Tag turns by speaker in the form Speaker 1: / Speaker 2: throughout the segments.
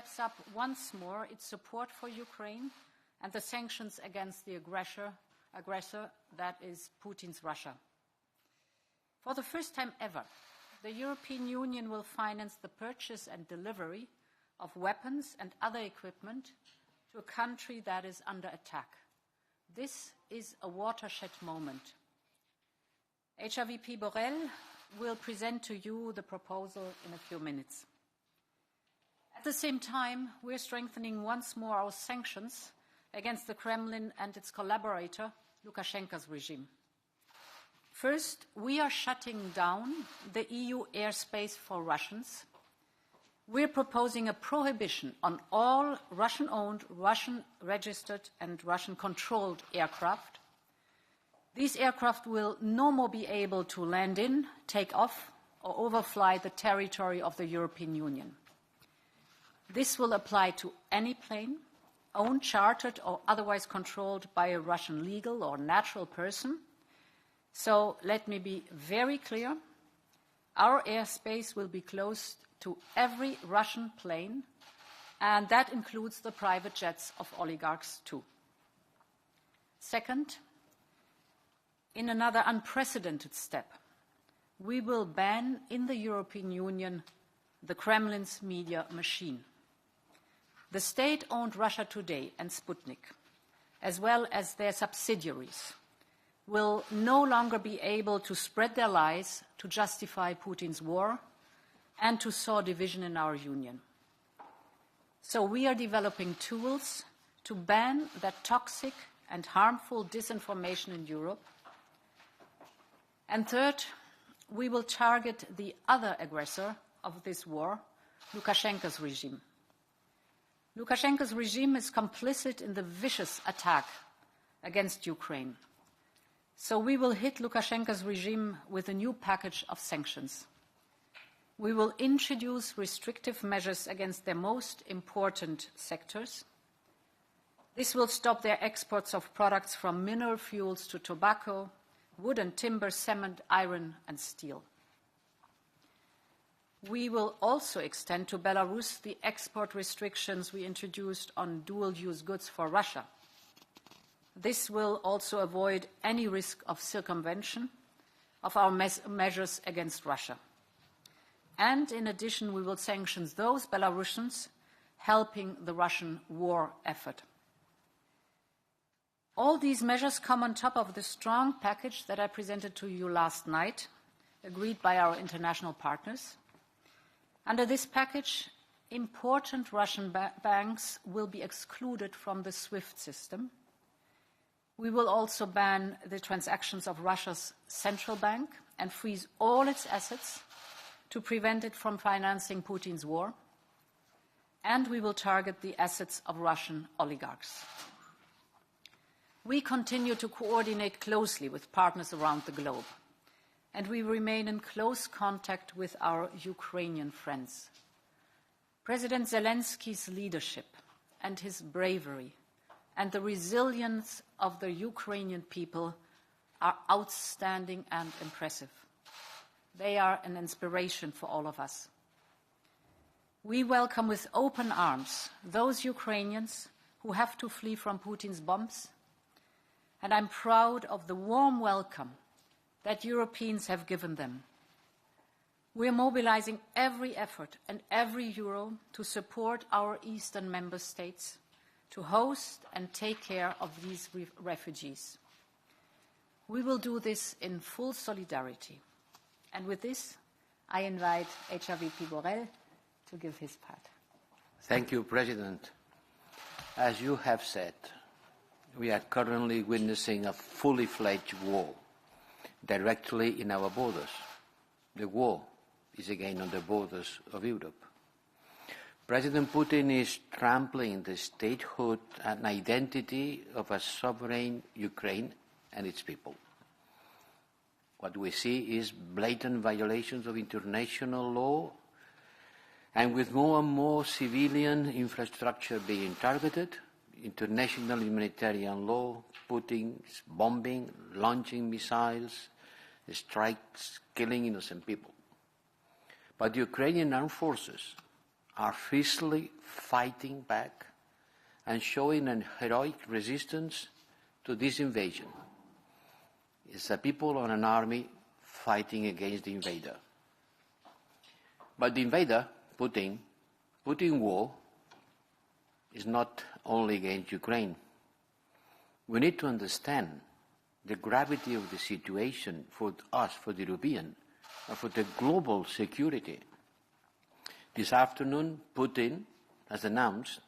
Speaker 1: steps up once more its support for Ukraine and the sanctions against the aggressor, that is Putin's Russia. For the first time ever, the European Union will finance the purchase and delivery of weapons and other equipment to a country that is under attack. This is a watershed moment. HRVP Borrell will present to you the proposal in a few minutes. At the same time, we are strengthening once more our sanctions against the Kremlin and its collaborator, Lukashenko's regime. First, we are shutting down the EU airspace for Russians. We're proposing a prohibition on all Russian-owned, Russian-registered and Russian-controlled aircraft. These aircraft will no more be able to land in, take off, or overfly the territory of the European Union. This will apply to any plane, owned, chartered, or otherwise controlled by a Russian legal or natural person. So let me be very clear. Our airspace will be closed to every Russian plane, and that includes the private jets of oligarchs too. Second, in another unprecedented step, we will ban in the European Union the Kremlin's media machine. The state-owned Russia Today and Sputnik, as well as their subsidiaries, will no longer be able to spread their lies to justify Putin's war and to sow division in our union. So we are developing tools to ban that toxic and harmful disinformation in Europe. And third, we will target the other aggressor of this war, Lukashenko's regime. Lukashenko's regime is complicit in the vicious attack against Ukraine. So we will hit Lukashenko's regime with a new package of sanctions. We will introduce restrictive measures against their most important sectors. This will stop their exports of products from mineral fuels to tobacco, wood and timber, cement, iron and steel. We will also extend to Belarus the export restrictions we introduced on dual-use goods for Russia. This will also avoid any risk of circumvention of our measures against Russia. And in addition, we will sanction those Belarusians helping the Russian war effort. All these measures come on top of the strong package that I presented to you last night, agreed by our international partners. Under this package, important Russian banks will be excluded from the SWIFT system. We will also ban the transactions of Russia's central bank and freeze all its assets to prevent it from financing Putin's war. And we will target the assets of Russian oligarchs. We continue to coordinate closely with partners around the globe, and we remain in close contact with our Ukrainian friends. President Zelensky's leadership and his bravery and the resilience of the Ukrainian people are outstanding and impressive. They are an inspiration for all of us. We welcome with open arms those Ukrainians who have to flee from Putin's bombs, and I'm proud of the warm welcome that Europeans have given them. We are mobilizing every effort and every euro to support our eastern member states to host and take care of these refugees. We will do this in full solidarity. And with this, I invite HRVP Borell to give his part.
Speaker 2: Thank you, President. As you have said, we are currently witnessing a fully fledged war directly in our borders. The war is again on the borders of Europe. President Putin is trampling the statehood and identity of a sovereign Ukraine and its people. What we see is blatant violations of international law, and with more and more civilian infrastructure being targeted, international humanitarian law, Putin is bombing, launching missiles, strikes, killing innocent people. But the Ukrainian armed forces are fiercely fighting back and showing an heroic resistance to this invasion. It's a people and an army fighting against the invader. But the invader, Putin war is not only against Ukraine. We need to understand the gravity of the situation for us, for the European, and for the global security. This afternoon, Putin has announced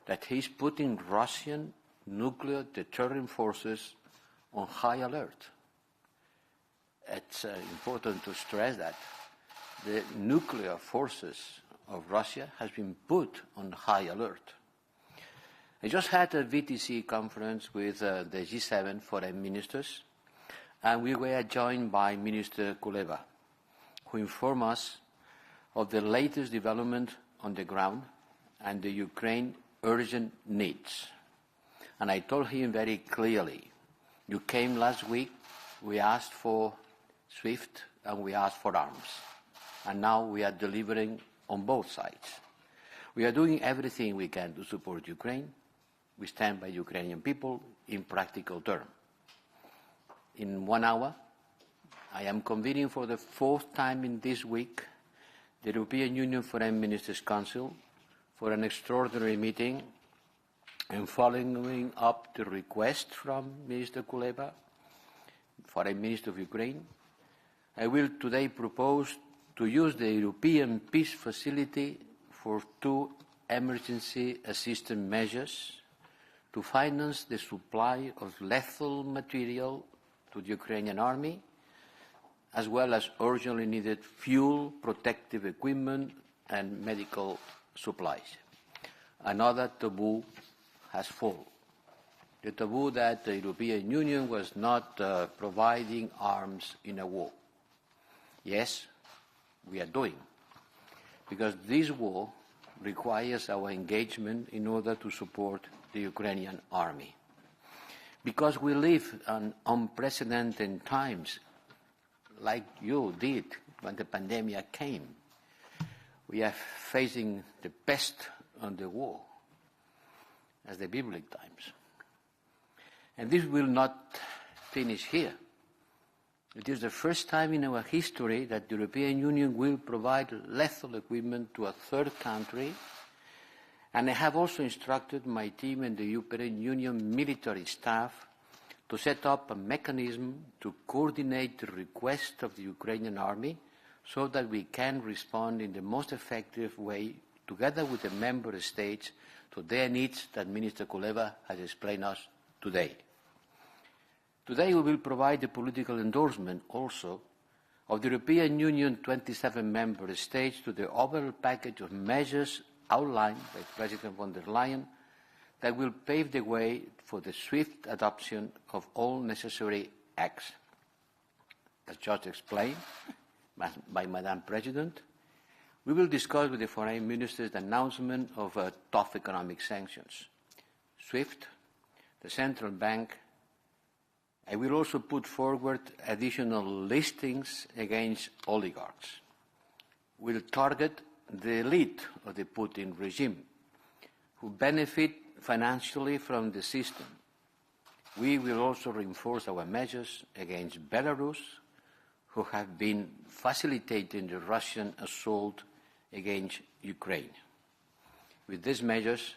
Speaker 2: that he's putting Russian nuclear deterrent forces on high alert. It's important to stress that the nuclear forces of Russia has been put on high alert. I just had a VTC conference with the G7 foreign ministers, and we were joined by Minister Kuleba, who informed us of the latest development on the ground and the Ukraine urgent needs. And I told him very clearly, you came last week, we asked for SWIFT and we asked for arms. And now we are delivering on both sides. We are doing everything we can to support Ukraine. We stand by Ukrainian people in practical terms. In 1 hour, I am convening for the 4th time in this week the European Union Foreign Ministers' Council for an extraordinary meeting, and following up the request from Minister Kuleba, Foreign Minister of Ukraine, I will today propose to use the European Peace Facility for 2 emergency assistance measures to finance the supply of lethal material to the Ukrainian army, as well as urgently needed fuel, protective equipment, and medical supplies. Another taboo has fallen. The taboo that the European Union was not providing arms in a war. Yes, we are doing, because this war requires our engagement in order to support the Ukrainian army. Because we live in unprecedented times, like you did when the pandemic came. We are facing the best on the war, as the biblical times. And this will not finish here. It is the first time in our history that the European Union will provide lethal equipment to a third country, and I have also instructed my team and the European Union military staff to set up a mechanism to coordinate the request of the Ukrainian army so that we can respond in the most effective way, together with the member states, to their needs that Minister Kuleba has explained us today. Today we will provide the political endorsement also of the European Union 27 member states to the overall package of measures outlined by President Von der Leyen that will pave the way for the swift adoption of all necessary acts. As just explained by Madam President, we will discuss with the foreign ministers the announcement of tough economic sanctions. SWIFT, the central bank. I will also put forward additional listings against oligarchs. We'll target the elite of the Putin regime, who benefit financially from the system. We will also reinforce our measures against Belarus, who have been facilitating the Russian assault against Ukraine. With these measures,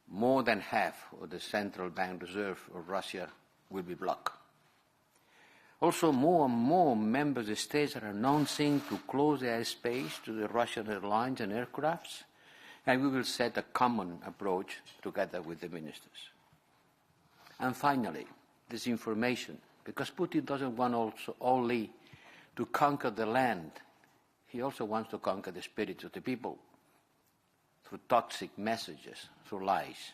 Speaker 2: more than half of the central bank reserve of Russia will be blocked. Also, more and more member states are announcing to close the airspace to the Russian airlines and aircrafts, and we will set a common approach together with the ministers. And finally, disinformation, because Putin doesn't want also only to conquer the land, he also wants to conquer the spirits of the people through toxic messages, through lies.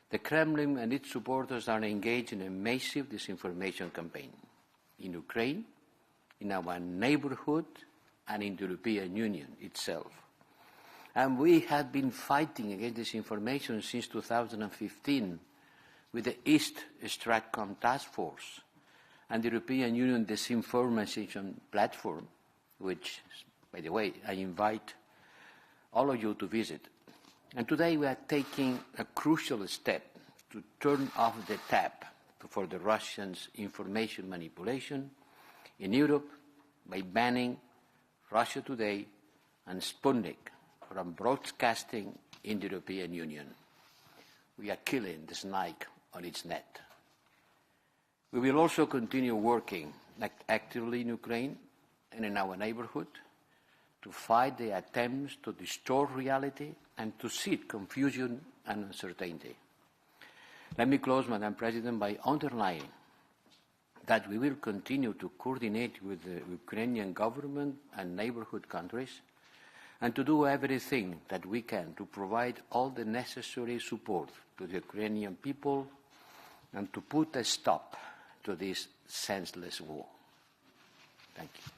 Speaker 2: The Kremlin and its supporters are engaged in a massive disinformation campaign in Ukraine, in our neighborhood, and in the European Union itself. And we have been fighting against disinformation since 2015 with the East Stratcom Task Force and the European Union Disinformation Platform, which, by the way, I invite all of you to visit. And today we are taking a crucial step to turn off the tap for the Russians' information manipulation in Europe by banning Russia Today and Sputnik from broadcasting in the European Union. We are killing the snake on its net. We will also continue working actively in Ukraine and in our neighborhood to fight the attempts to distort reality and to seed confusion and uncertainty. Let me close, Madam President, by underlining that we will continue to coordinate with the Ukrainian government and neighborhood countries and to do everything that we can to provide all the necessary support to the Ukrainian people and to put a stop to this senseless war. Thank you.